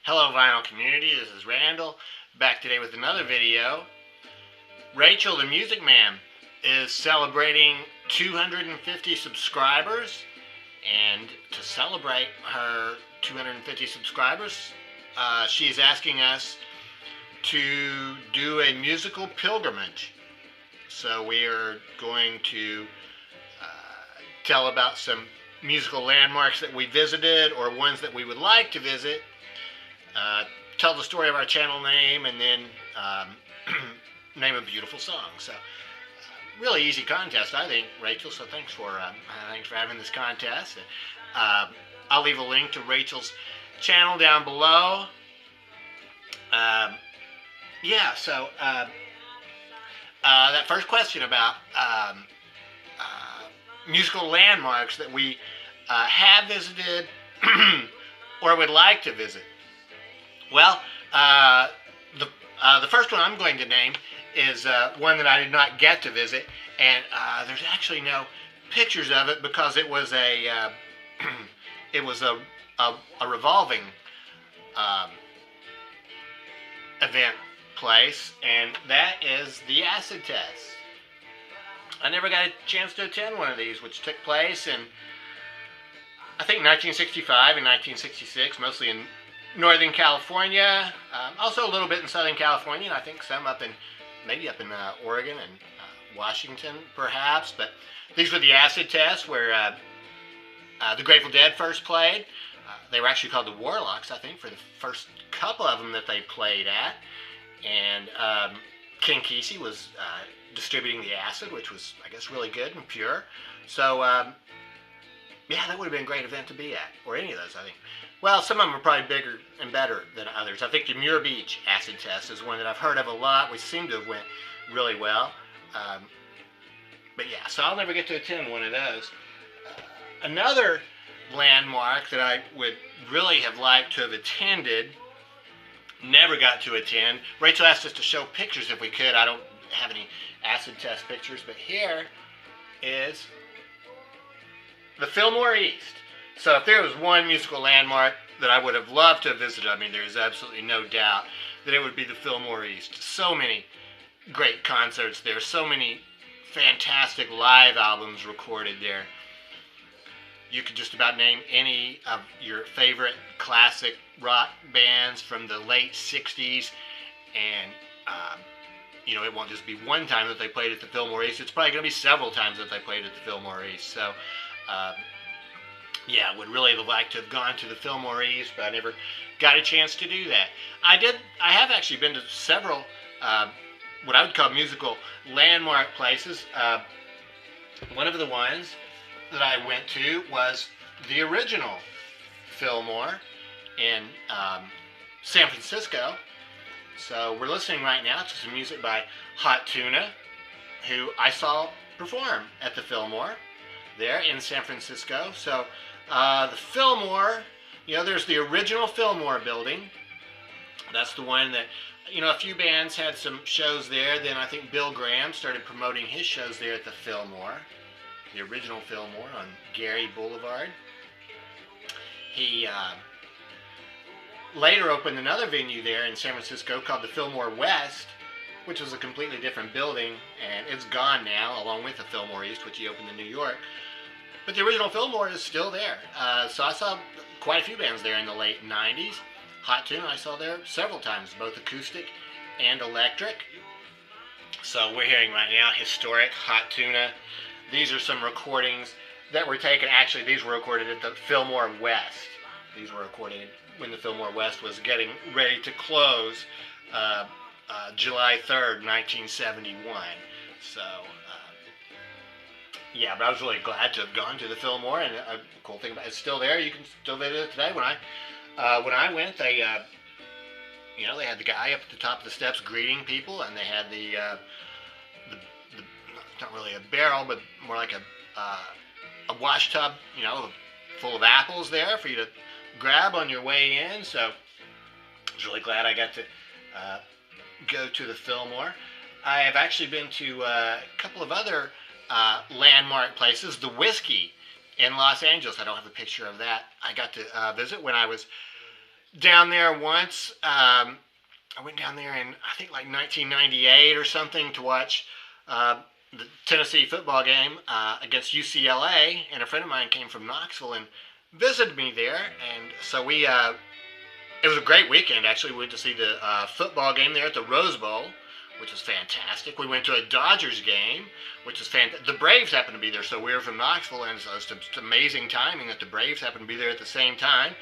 Hello vinyl community, this is Randall, back today with another video. Rachel the Musicmam is celebrating 250 subscribers, and to celebrate her 250 subscribers, she is asking us to do a musical pilgrimage. So we are going to tell about some musical landmarks that we visited or ones that we would like to visit. Tell the story of our channel name, and then name a beautiful song. So really easy contest, I think, Rachel. So thanks for having this contest. I'll leave a link to Rachel's channel down below. That first question about musical landmarks that we have visited or would like to visit. Well, the first one I'm going to name is one that I did not get to visit, and there's actually no pictures of it because it was a revolving event place, and that is the acid test. I never got a chance to attend one of these, which took place in, I think, 1965 and 1966, mostly in Northern California, also a little bit in Southern California, and I think some maybe up in Oregon and Washington, perhaps. But these were the acid tests where the Grateful Dead first played. They were actually called the Warlocks, I think, for the first couple of them that they played at. And King Kesey was distributing the acid, which was, I guess, really good and pure. So, yeah, that would have been a great event to be at, or any of those, I think. Well, some of them are probably bigger and better than others. I think the Muir Beach acid test is one that I've heard of a lot, which seemed to have went really well. But yeah, so I'll never get to attend one of those. Another landmark that I would really have liked to have attended, never got to attend. Rachel asked us to show pictures if we could. I don't have any acid test pictures, but here is the Fillmore East. So if there was one musical landmark that I would have loved to have visited, I mean, there's absolutely no doubt that it would be the Fillmore East. So many great concerts there, so many fantastic live albums recorded there. You could just about name any of your favorite classic rock bands from the late 60s, and you know, it won't just be one time that they played at the Fillmore East. It's probably going to be several times that they played at the Fillmore East. So yeah, would really have liked to have gone to the Fillmore East, but I never got a chance to do that. I have actually been to several what I would call musical landmark places. One of the ones that I went to was the original Fillmore in San Francisco. So we're listening right now to some music by Hot Tuna, who I saw perform at the Fillmore there in San Francisco. So the Fillmore, you know, there's the original Fillmore building. That's the one that, you know, a few bands had some shows there. Then I think Bill Graham started promoting his shows there at the Fillmore, the original Fillmore on Gary Boulevard. He later opened another venue there in San Francisco called the Fillmore West, which was a completely different building, and it's gone now, along with the Fillmore East, which he opened in New York. But the original Fillmore is still there. So I saw quite a few bands there in the late 90s. Hot Tuna I saw there several times, both acoustic and electric. So we're hearing right now historic Hot Tuna. These are some recordings that were taken. Actually, these were recorded at the Fillmore West. These were recorded when the Fillmore West was getting ready to close July 3rd, 1971. So, yeah, but I was really glad to have gone to the Fillmore, and a cool thing about it, it's still there. You can still visit it today. When I went, they, you know, they had the guy up at the top of the steps greeting people, and they had the not really a barrel, but more like a wash tub, you know, full of apples there for you to grab on your way in. So I was really glad I got to go to the Fillmore. I have actually been to a couple of other landmark places. The Whiskey in Los Angeles. I don't have a picture of that. I got to visit when I was down there once. I went down there in, I think, like 1998 or something to watch the Tennessee football game against UCLA, and a friend of mine came from Knoxville and visited me there, and so it was a great weekend, actually. We went to see the football game there at the Rose Bowl, which was fantastic. We went to a Dodgers game, which was fantastic. The Braves happened to be there, so we were from Knoxville, and so it was just amazing timing that the Braves happened to be there at the same time.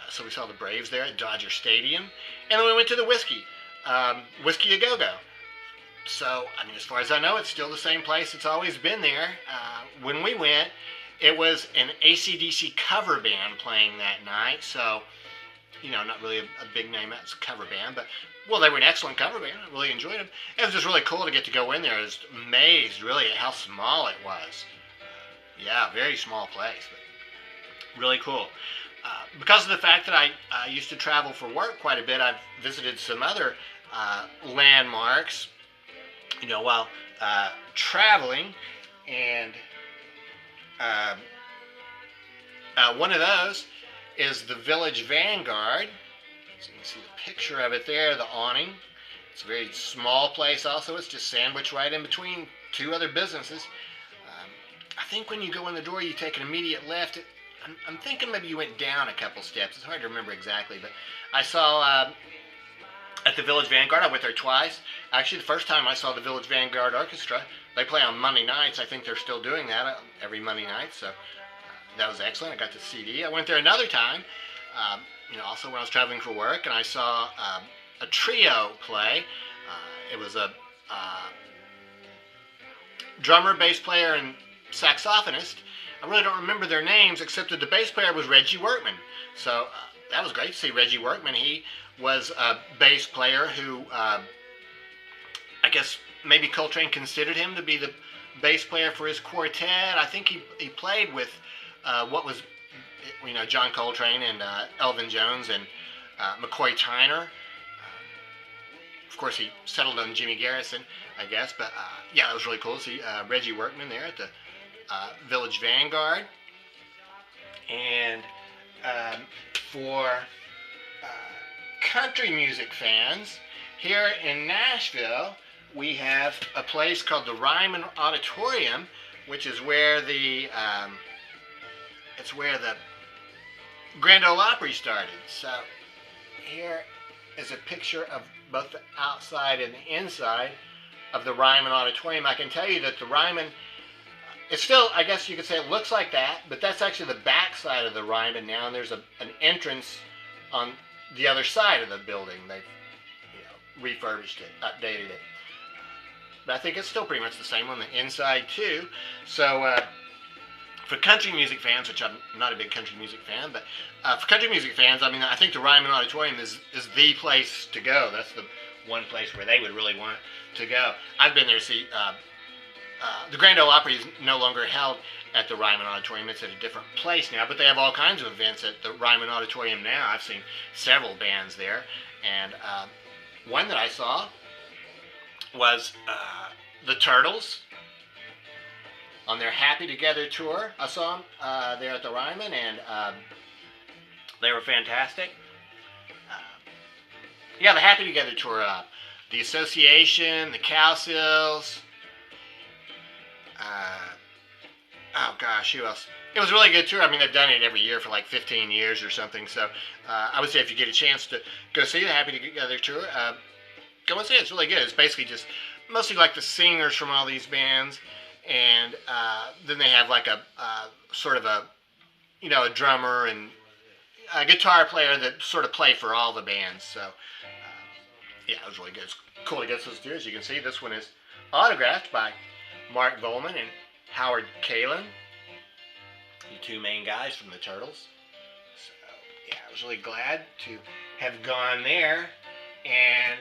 So we saw the Braves there at Dodger Stadium, and then we went to the Whiskey A Go-Go. So, I mean, as far as I know, it's still the same place. It's always been there. When we went, it was an AC/DC cover band playing that night, so, you know, not really a big name as a cover band, but, well, they were an excellent cover band. I really enjoyed them. It was just really cool to get to go in there. I was amazed, really, at how small it was. Yeah, very small place, but really cool. Because of the fact that I used to travel for work quite a bit, I've visited some other landmarks, you know, while traveling, and one of those is the Village Vanguard. So you can see the picture of it there, the awning. It's a very small place also. It's just sandwiched right in between two other businesses. I think when you go in the door, you take an immediate left. I'm thinking maybe you went down a couple steps. It's hard to remember exactly, but I saw at the Village Vanguard, I went there twice. Actually, the first time I saw the Village Vanguard Orchestra, they play on Monday nights. I think they're still doing that every Monday night, so that was excellent. I got the CD. I went there another time, you know, also when I was traveling for work, and I saw a trio play. It was a drummer, bass player, and saxophonist. I really don't remember their names, except that the bass player was Reggie Workman. So that was great to see Reggie Workman. He was a bass player who, I guess maybe Coltrane considered him to be the bass player for his quartet. I think he played with what was, you know, John Coltrane and Elvin Jones and McCoy Tyner. Of course, he settled on Jimmy Garrison, I guess. But yeah, it was really cool to see Reggie Workman there at the Village Vanguard. And for country music fans, here in Nashville, we have a place called the Ryman Auditorium, which is where the Grand Ole Opry started. So here is a picture of both the outside and the inside of the Ryman Auditorium. I can tell you that the Ryman, it's still, I guess you could say it looks like that, but that's actually the back side of the Ryman now, and there's an entrance on the other side of the building. They've, you know, refurbished it, updated it. But I think it's still pretty much the same on the inside too. So for country music fans, which I'm not a big country music fan, but for country music fans, I mean, I think the Ryman Auditorium is the place to go. That's the one place where they would really want to go. I've been there to see, the Grand Ole Opry is no longer held at the Ryman Auditorium. It's at a different place now, but they have all kinds of events at the Ryman Auditorium now. I've seen several bands there, and one that I saw was the Turtles on their Happy Together tour. I saw them there at the Ryman, and they were fantastic. Yeah, the Happy Together tour, the Association, the Cowsills, oh gosh, who else? It was a really good tour. I mean, they've done it every year for like 15 years or something, so I would say if you get a chance to go see the Happy Together tour, go and see it. It's really good. It's basically just mostly like the singers from all these bands, and then they have like a sort of a, you know, a drummer and a guitar player that sort of play for all the bands. So yeah, it was really good. It's cool to get those tours. You can see this one is autographed by Mark Volman and Howard Kalin, the two main guys from the Turtles. So yeah, I was really glad to have gone there. And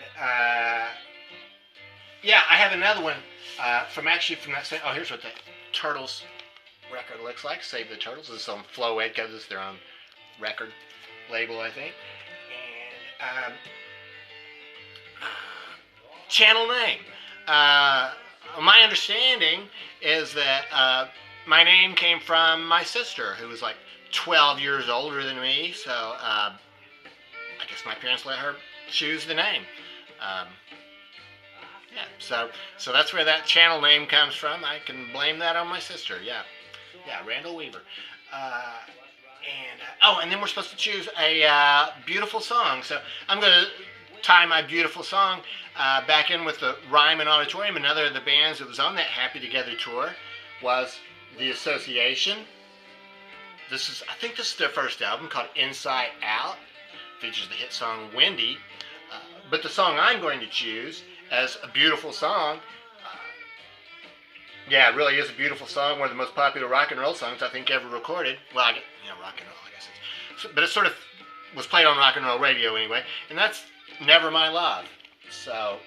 yeah, I have another one from that same. Oh, here's what the Turtles record looks like. Save the Turtles. This is on Flow Edco. This is their own record label, I think. And channel name. My understanding is that my name came from my sister, who was like 12 years older than me. So guess my parents let her choose the name. Yeah, so that's where that channel name comes from. I can blame that on my sister. Yeah, Randall Weaver. And then we're supposed to choose a beautiful song. So I'm going to tie my beautiful song back in with the Ryman Auditorium. Another of the bands that was on that Happy Together tour was The Association. I think this is their first album, called Inside Out. Features the hit song Windy. But the song I'm going to choose as a beautiful song, it really is a beautiful song. One of the most popular rock and roll songs I think ever recorded. Well, rock and roll, I guess. But it sort of was played on rock and roll radio anyway. And that's Never My Love. So,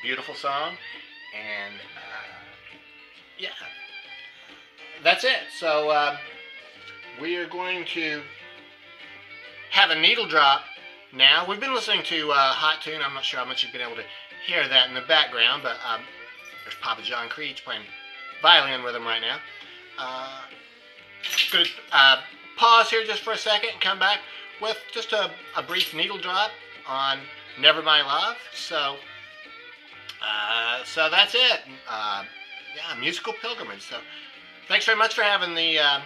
beautiful song. And, that's it. So, we are going to have a needle drop now. We've been listening to Hot Tune. I'm not sure how much you've been able to hear that in the background, but there's Papa John Creech playing violin with him right now. Going to pause here just for a second and come back with just a brief needle drop on Never My Love. So that's it. Musical pilgrimage. So thanks very much for having the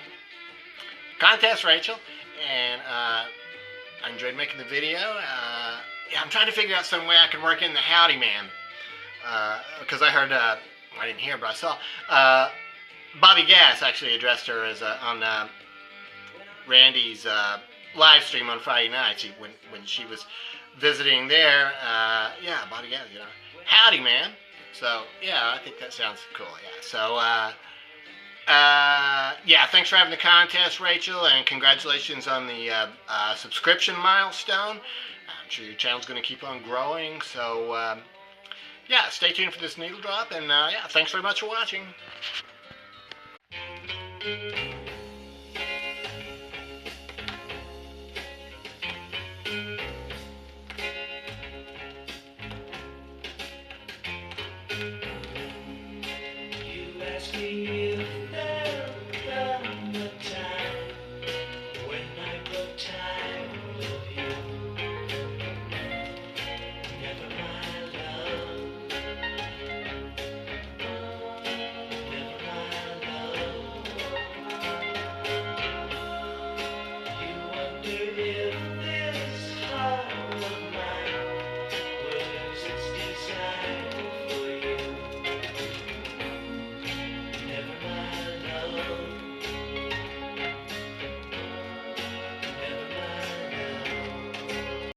contest, Rachel. And I enjoyed making the video. I'm trying to figure out some way I can work in the Howdy Man. Because I heard, I didn't hear, but I saw, Bobby Gass actually addressed her as on Randy's live stream on Friday night. When she was visiting there, Bobby Gass, Howdy Man. So, I think that sounds cool, So, thanks for having the contest, Rachel, and congratulations on the subscription milestone. I'm sure your channel's going to keep on growing, so, stay tuned for this needle drop, and thanks very much for watching.